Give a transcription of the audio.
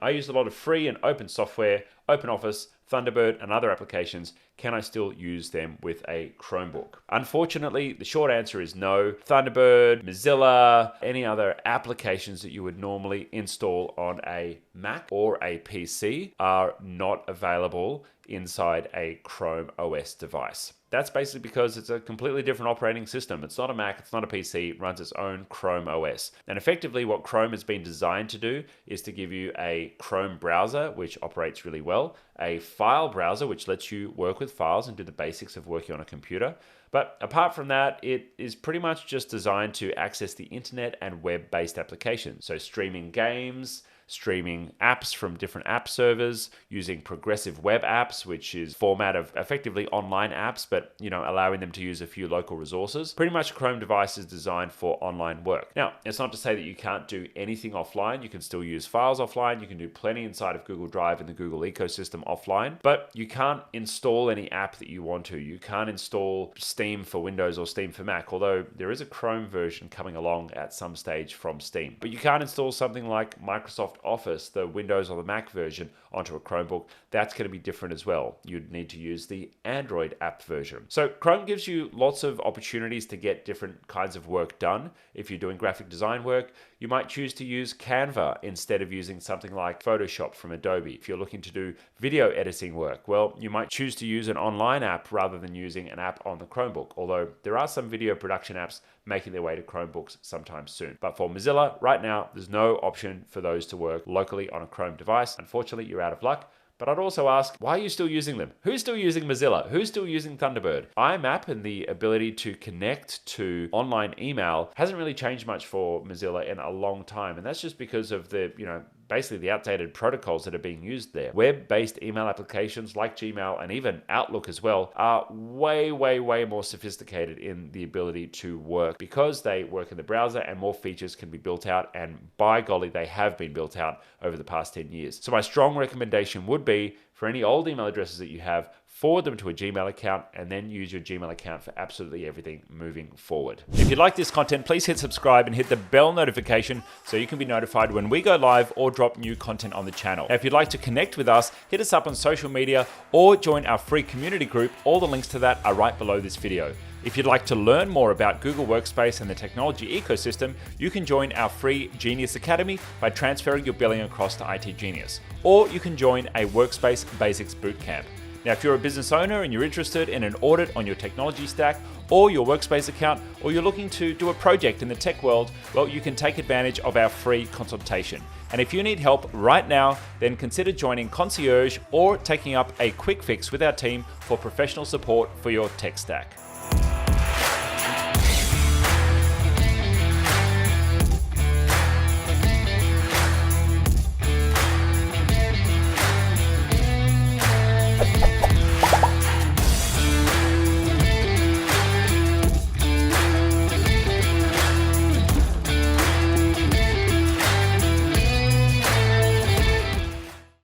I use a lot of free and open software, OpenOffice, Thunderbird, and other applications. Can I still use them with a Chromebook? Unfortunately, the short answer is no. Thunderbird, Mozilla, any other applications that you would normally install on a Mac or a PC are not available inside a Chrome OS device. That's basically because it's a completely different operating system. It's not a Mac, it's not a PC, it runs its own Chrome OS. And effectively what Chrome has been designed to do is to give you a Chrome browser, which operates really well, a file browser, which lets you work with files and do the basics of working on a computer. But apart from that, it is pretty much just designed to access the internet and web-based applications. So streaming games, streaming apps from different app servers, using progressive web apps, which is format of effectively online apps, but allowing them to use a few local resources. Pretty much a Chrome device is designed for online work. Now, it's not to say that you can't do anything offline. You can still use files offline. You can do plenty inside of Google Drive and the Google ecosystem offline, but you can't install any app that you want to. You can't install Steam for Windows or Steam for Mac, although there is a Chrome version coming along at some stage from Steam. But you can't install something like Microsoft Office, the Windows or the Mac version, onto a Chromebook. That's going to be different as well. You'd need to use the Android app version. So Chrome gives you lots of opportunities to get different kinds of work done. If you're doing graphic design work, you might choose to use Canva instead of using something like Photoshop from Adobe. If you're looking to do video editing work, well, you might choose to use an online app rather than using an app on the Chromebook, although there are some video production apps making their way to Chromebooks sometime soon. But for Mozilla, right now, there's no option for those to work locally on a Chrome device. Unfortunately, you're out of luck. But I'd also ask, why are you still using them? Who's still using Mozilla? Who's still using Thunderbird? IMAP and the ability to connect to online email hasn't really changed much for Mozilla in a long time. And that's just because of the, basically the outdated protocols that are being used there. Web-based email applications like Gmail and even Outlook as well are way, way, way more sophisticated in the ability to work because they work in the browser and more features can be built out, and by golly, they have been built out over the past 10 years. So my strong recommendation would be for any old email addresses that you have, forward them to a Gmail account and then use your Gmail account for absolutely everything moving forward. If you like this content, please hit subscribe and hit the bell notification so you can be notified when we go live or drop new content on the channel. Now, if you'd like to connect with us, hit us up on social media or join our free community group. All the links to that are right below this video. If you'd like to learn more about Google Workspace and the technology ecosystem, you can join our free Genius Academy by transferring your billing across to itGenius. Or you can join a Workspace Basics Bootcamp. Now, if you're a business owner and you're interested in an audit on your technology stack or your Workspace account, or you're looking to do a project in the tech world, well, you can take advantage of our free consultation. And if you need help right now, then consider joining Concierge or taking up a quick fix with our team for professional support for your tech stack.